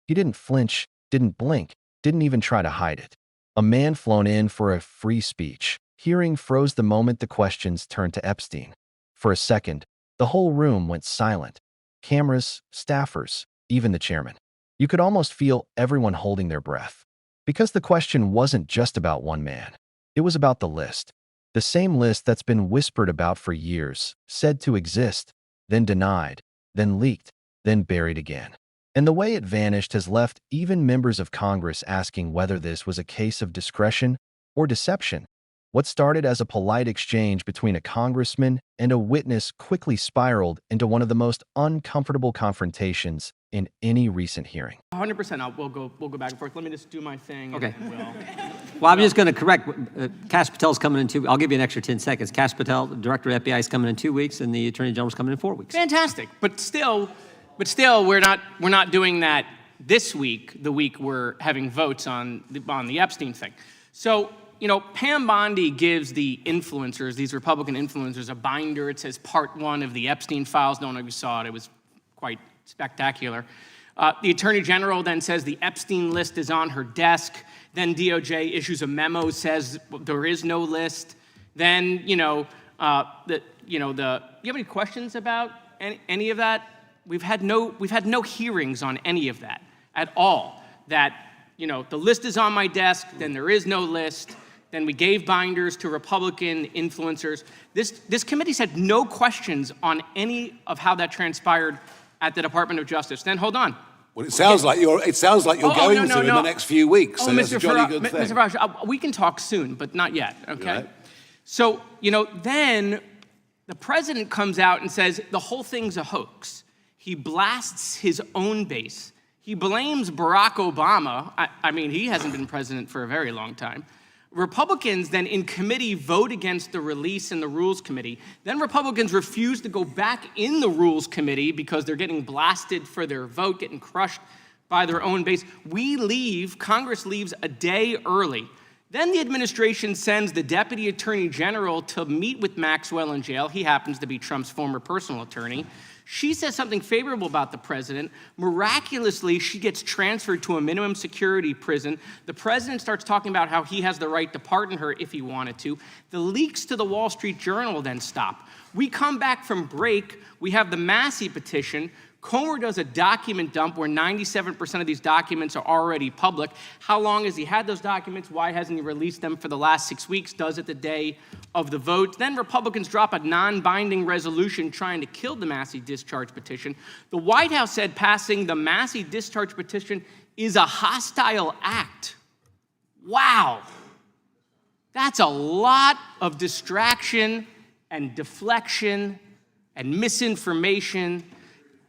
He didn't flinch, didn't blink, didn't even try to hide it. A man flown in for a free speech. Hearing froze the moment the questions turned to Epstein. For a second, the whole room went silent. Cameras, staffers, even the chairman. You could almost feel everyone holding their breath. Because the question wasn't just about one man. It was about the list. The same list that's been whispered about for years, said to exist, then denied, then leaked, then buried again. And the way it vanished has left even members of Congress asking whether this was a case of discretion or deception. What started as a polite exchange between a congressman and a witness quickly spiraled into one of the most uncomfortable confrontations in any recent hearing. 100%. We'll go back and forth. Let me just do my thing. Okay. Well, I'm just going to correct. Cash Patel's coming in 2 weeks. I'll give you an extra 10 seconds. Cash Patel, the director of FBI, is coming in 2 weeks, and the Attorney General's coming in 4 weeks. Fantastic. But still, we're not doing that this week. The week we're having votes on the Epstein thing. So, you know, Pam Bondi gives the influencers, these Republican influencers, a binder. It says Part 1 of the Epstein files. No one of you saw it. It was quite spectacular. The Attorney General then says the Epstein list is on her desk. Then DOJ issues a memo, says there is no list. Then, you have any questions about any of that? We've had no hearings on any of that at all. That, you know, the list is on my desk, then there is no list. Then we gave binders to Republican influencers. This committee said no questions on any of how that transpired at the Department of Justice. Then hold on. Well, it sounds like you're going to in the next few weeks. So that's a jolly good thing. Mr. Farage, we can talk soon, but not yet. Okay. Right. So, you know, then the president comes out and says the whole thing's a hoax. He blasts his own base. He blames Barack Obama. I mean, he hasn't been president for a very long time. Republicans then in committee vote against the release in the Rules Committee. Then Republicans refuse to go back in the Rules Committee because they're getting blasted for their vote, getting crushed by their own base. Congress leaves a day early. Then the administration sends the Deputy Attorney General to meet with Maxwell in jail. He happens to be Trump's former personal attorney. She says something favorable about the president. Miraculously, she gets transferred to a minimum security prison. The president starts talking about how he has the right to pardon her if he wanted to. The leaks to the Wall Street Journal then stop. We come back from break. We have the Massey petition. Comer does a document dump where 97% of these documents are already public. How long has he had those documents? Why hasn't he released them for the last 6 weeks? Does it the day of the vote. Then Republicans drop a non-binding resolution trying to kill the Massey discharge petition. The White House said passing the Massey discharge petition is a hostile act. Wow. That's a lot of distraction and deflection and misinformation.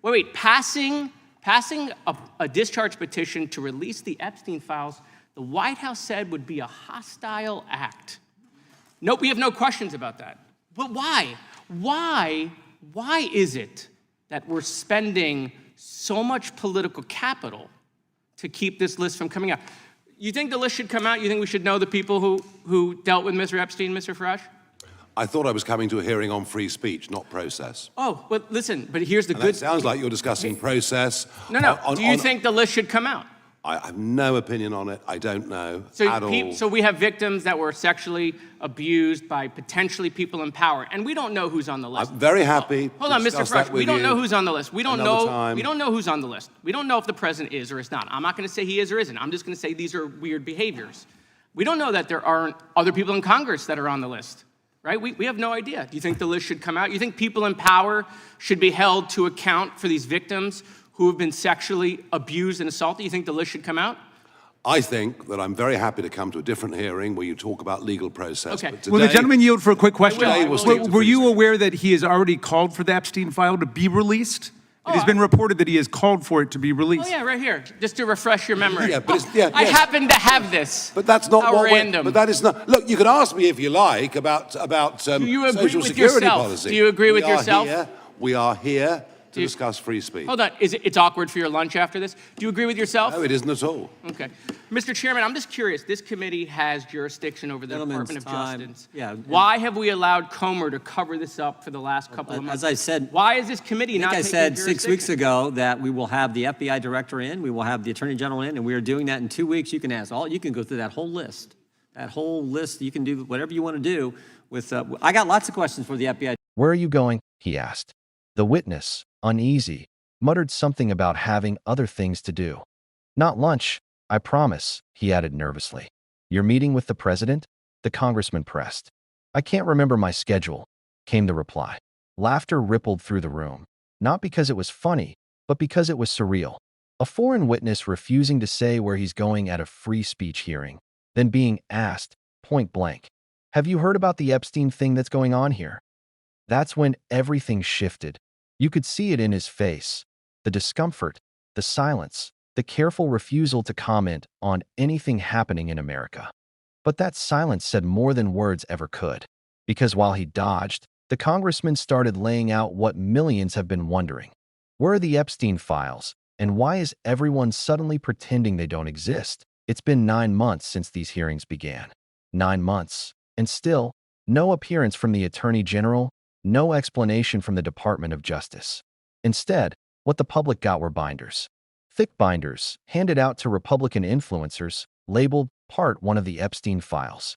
Wait, passing a discharge petition to release the Epstein files, the White House said would be a hostile act. Nope, we have no questions about that. But why? Why is it that we're spending so much political capital to keep this list from coming out? You think the list should come out? You think we should know the people who dealt with Mr. Epstein, Mr. Farage? I thought I was coming to a hearing on free speech, not process. Oh, but listen, but here's the good... It sounds like you're discussing process. No. Do you think the list should come out? I have no opinion on it. I don't know at all. So we have victims that were sexually abused by potentially people in power, and we don't know who's on the list. I'm very happy. Hold on, Mr. Farage. We don't know who's on the list. We don't know who's on the list. We don't know if the president is or is not. I'm not going to say he is or isn't. I'm just going to say these are weird behaviors. We don't know that there aren't other people in Congress that are on the list. Right? We have no idea. Do you think the list should come out? You think people in power should be held to account for these victims who have been sexually abused and assaulted? You think the list should come out? I think that I'm very happy to come to a different hearing where you talk about legal process. Okay. But today, Will the gentleman yield for a quick question? Were you aware that he has already called for the Epstein file to be released? It has been reported that he has called for it to be released. Oh yeah, right here, just to refresh your memory. Yeah, but I happen to have this. But that's not How random. But that is not. Look, you can ask me if you like about Do you agree social with security yourself? policy. Do you agree with yourself? We are here to discuss free speech. Hold on. It's awkward for your lunch after this? Do you agree with yourself? No, it isn't at all. Okay. Mr. Chairman, I'm just curious. This committee has jurisdiction over the Gentleman's Department of time. Justice. Yeah. Why have we allowed Comer to cover this up for the last couple of months? As I said, why is this committee not I taking said 6 weeks jurisdiction? ago that we will have the FBI director in, we will have the attorney general in, and we are doing that in 2 weeks. You can you can go through that whole list. That whole list, you can do whatever you want to do with, I got lots of questions for the FBI. Where are you going? He asked. The witness, uneasy, muttered something about having other things to do. Not lunch, I promise, he added nervously. You're meeting with the president? The congressman pressed. I can't remember my schedule, came the reply. Laughter rippled through the room, not because it was funny, but because it was surreal. A foreign witness refusing to say where he's going at a free speech hearing, then being asked, point blank, have you heard about the Epstein thing that's going on here? That's when everything shifted. You could see it in his face. The discomfort, the silence, the careful refusal to comment on anything happening in America. But that silence said more than words ever could. Because while he dodged, the congressman started laying out what millions have been wondering. Where are the Epstein files? And why is everyone suddenly pretending they don't exist? It's been 9 months since these hearings began. 9 months. And still, no appearance from the Attorney General, no explanation from the Department of Justice. Instead, what the public got were binders. Thick binders, handed out to Republican influencers, labeled Part 1 of the Epstein files.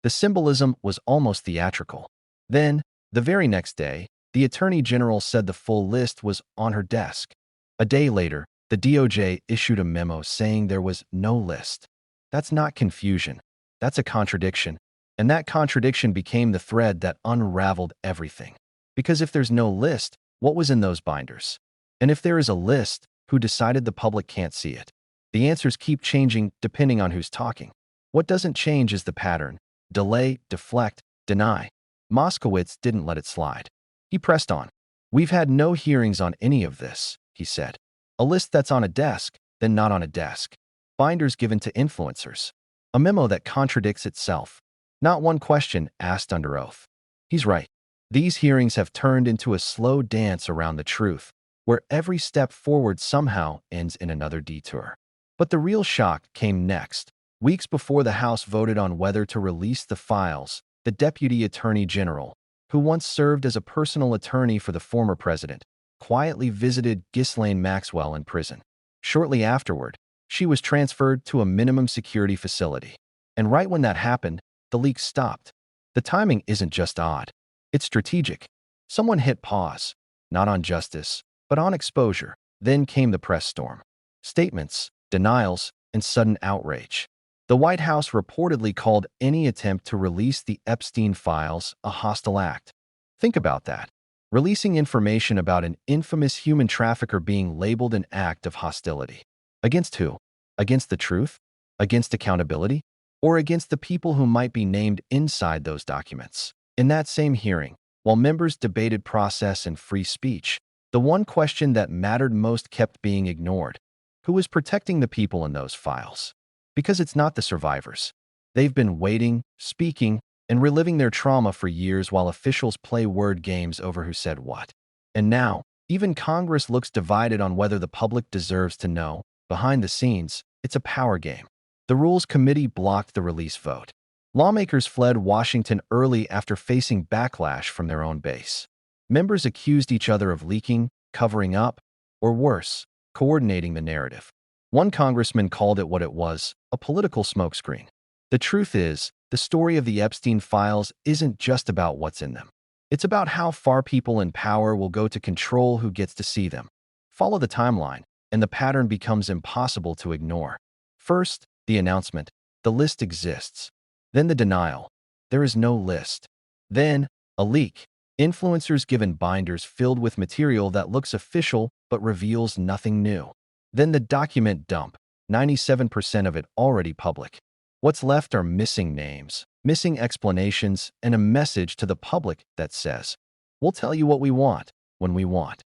The symbolism was almost theatrical. Then, the very next day, the Attorney General said the full list was on her desk. A day later, the DOJ issued a memo saying there was no list. That's not confusion. That's a contradiction. And that contradiction became the thread that unraveled everything. Because if there's no list, what was in those binders? And if there is a list, who decided the public can't see it? The answers keep changing depending on who's talking. What doesn't change is the pattern. Delay, deflect, deny. Moskowitz didn't let it slide. He pressed on. We've had no hearings on any of this, he said. A list that's on a desk, then not on a desk. Binders given to influencers. A memo that contradicts itself. Not one question asked under oath. He's right. These hearings have turned into a slow dance around the truth, where every step forward somehow ends in another detour. But the real shock came next. Weeks before the House voted on whether to release the files, the Deputy Attorney General, who once served as a personal attorney for the former president, quietly visited Ghislaine Maxwell in prison. Shortly afterward, she was transferred to a minimum security facility. And right when that happened, the leak stopped. The timing isn't just odd. It's strategic. Someone hit pause, not on justice, but on exposure. Then came the press storm. Statements, denials, and sudden outrage. The White House reportedly called any attempt to release the Epstein files a hostile act. Think about that. Releasing information about an infamous human trafficker being labeled an act of hostility. Against who? Against the truth? Against accountability? Or against the people who might be named inside those documents? In that same hearing, while members debated process and free speech, the one question that mattered most kept being ignored. Who was protecting the people in those files? Because it's not the survivors. They've been waiting, speaking, and reliving their trauma for years while officials play word games over who said what. And now, even Congress looks divided on whether the public deserves to know. Behind the scenes, it's a power game. The Rules Committee blocked the release vote. Lawmakers fled Washington early after facing backlash from their own base. Members accused each other of leaking, covering up, or worse, coordinating the narrative. One congressman called it what it was, a political smokescreen. The truth is, the story of the Epstein files isn't just about what's in them. It's about how far people in power will go to control who gets to see them. Follow the timeline, and the pattern becomes impossible to ignore. First, the announcement. The list exists. Then the denial. There is no list. Then, a leak. Influencers given binders filled with material that looks official but reveals nothing new. Then the document dump. 97% of it already public. What's left are missing names, missing explanations, and a message to the public that says, we'll tell you what we want, when we want.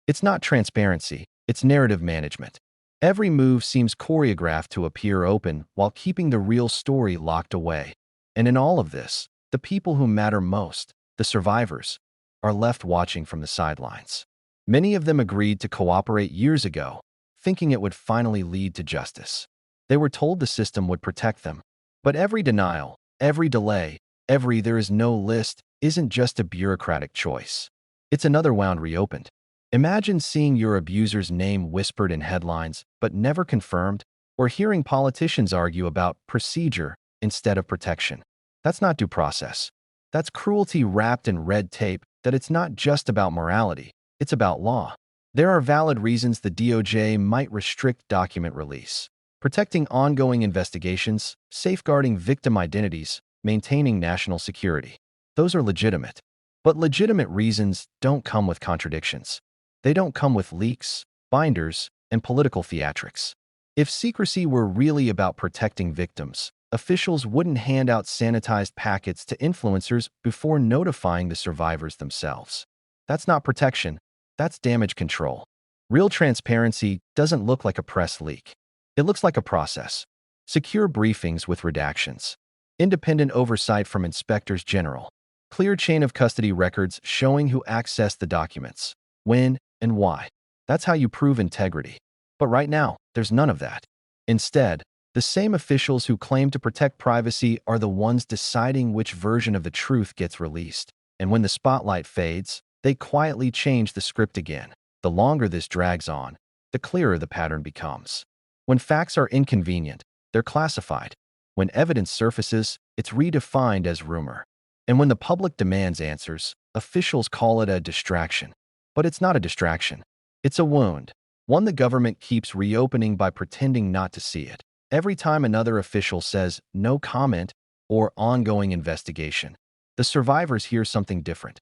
It's not transparency, it's narrative management. Every move seems choreographed to appear open while keeping the real story locked away. And in all of this, the people who matter most, the survivors, are left watching from the sidelines. Many of them agreed to cooperate years ago, thinking it would finally lead to justice. They were told the system would protect them. But every denial, every delay, every "there is no list" isn't just a bureaucratic choice. It's another wound reopened. Imagine seeing your abuser's name whispered in headlines but never confirmed, or hearing politicians argue about procedure instead of protection. That's not due process. That's cruelty wrapped in red tape. That it's not just about morality, it's about law. There are valid reasons the DOJ might restrict document release. Protecting ongoing investigations, safeguarding victim identities, maintaining national security. Those are legitimate. But legitimate reasons don't come with contradictions. They don't come with leaks, binders, and political theatrics. If secrecy were really about protecting victims, officials wouldn't hand out sanitized packets to influencers before notifying the survivors themselves. That's not protection, that's damage control. Real transparency doesn't look like a press leak. It looks like a process. Secure briefings with redactions. Independent oversight from inspectors general. Clear chain of custody records showing who accessed the documents, when, and why. That's how you prove integrity. But right now, there's none of that. Instead, the same officials who claim to protect privacy are the ones deciding which version of the truth gets released. And when the spotlight fades, they quietly change the script again. The longer this drags on, the clearer the pattern becomes. When facts are inconvenient, they're classified. When evidence surfaces, it's redefined as rumor. And when the public demands answers, officials call it a distraction. But it's not a distraction. It's a wound, one the government keeps reopening by pretending not to see it. Every time another official says no comment or ongoing investigation, the survivors hear something different.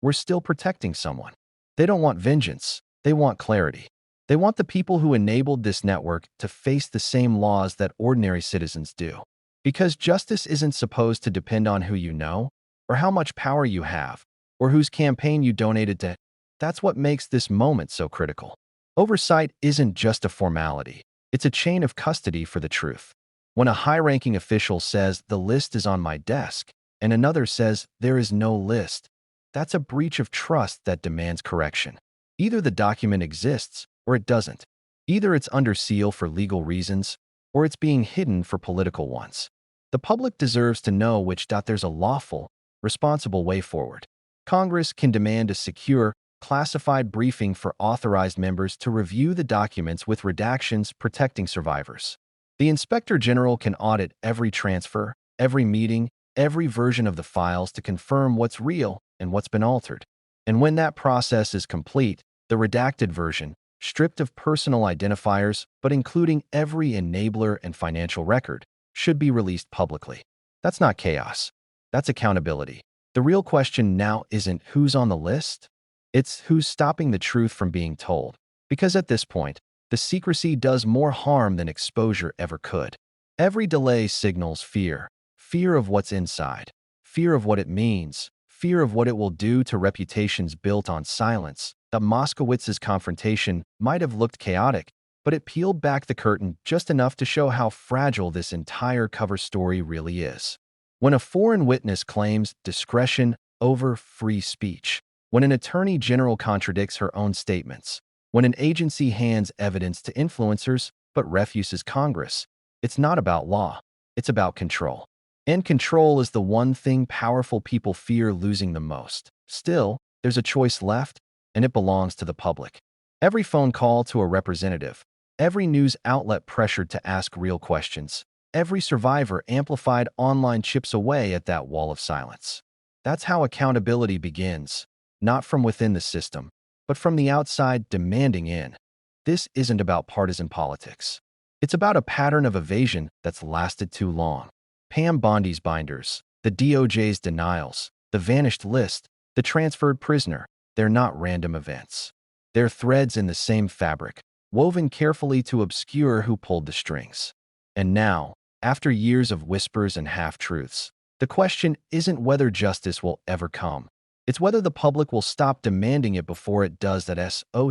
We're still protecting someone. They don't want vengeance. They want clarity. They want the people who enabled this network to face the same laws that ordinary citizens do. Because justice isn't supposed to depend on who you know, or how much power you have, or whose campaign you donated to. That's what makes this moment so critical. Oversight isn't just a formality. It's a chain of custody for the truth. When a high-ranking official says, "the list is on my desk," and another says, "there is no list," that's a breach of trust that demands correction. Either the document exists, or it doesn't. Either it's under seal for legal reasons, or it's being hidden for political ones. The public deserves to know which. There's a lawful, responsible way forward. Congress can demand a secure, classified briefing for authorized members to review the documents with redactions protecting survivors. The Inspector General can audit every transfer, every meeting, every version of the files to confirm what's real and what's been altered. And when that process is complete, the redacted version, stripped of personal identifiers but including every enabler and financial record, should be released publicly. That's not chaos. That's accountability. The real question now isn't who's on the list. It's who's stopping the truth from being told. Because at this point, the secrecy does more harm than exposure ever could. Every delay signals fear. Fear of what's inside. Fear of what it means. Fear of what it will do to reputations built on silence. The Moskowitz's confrontation might have looked chaotic, but it peeled back the curtain just enough to show how fragile this entire cover story really is. When a foreign witness claims discretion over free speech, when an attorney general contradicts her own statements, when an agency hands evidence to influencers but refuses Congress, it's not about law, it's about control. And control is the one thing powerful people fear losing the most. Still, there's a choice left, and it belongs to the public. Every phone call to a representative, every news outlet pressured to ask real questions, every survivor amplified online chips away at that wall of silence. That's how accountability begins. Not from within the system, but from the outside demanding in. This isn't about partisan politics. It's about a pattern of evasion that's lasted too long. Pam Bondi's binders, the DOJ's denials, the vanished list, the transferred prisoner, they're not random events. They're threads in the same fabric, woven carefully to obscure who pulled the strings. And now, after years of whispers and half-truths, the question isn't whether justice will ever come. It's whether the public will stop demanding it before it does that.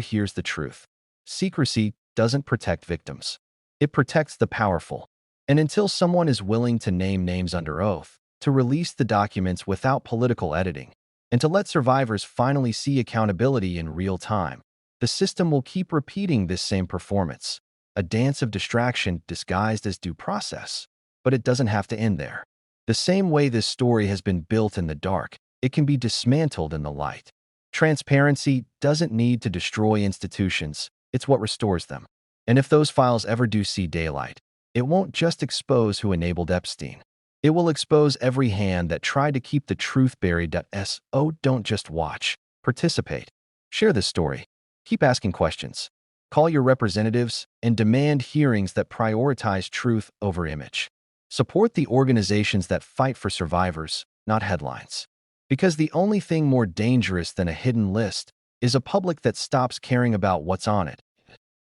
Here's the truth. Secrecy doesn't protect victims. It protects the powerful. And until someone is willing to name names under oath, to release the documents without political editing, and to let survivors finally see accountability in real time, The system will keep repeating this same performance, a dance of distraction disguised as due process. But it doesn't have to end there. The same way this story has been built in the dark, it can be dismantled in the light. Transparency doesn't need to destroy institutions, it's what restores them. And if those files ever do see daylight, it won't just expose who enabled Epstein. It will expose every hand that tried to keep the truth buried. So don't just watch, participate. Share this story. Keep asking questions. Call your representatives and demand hearings that prioritize truth over image. Support the organizations that fight for survivors, not headlines. Because the only thing more dangerous than a hidden list is a public that stops caring about what's on it.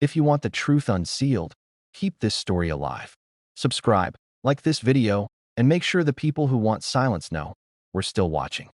If you want the truth unsealed, keep this story alive. Subscribe, like this video, and make sure the people who want silence know we're still watching.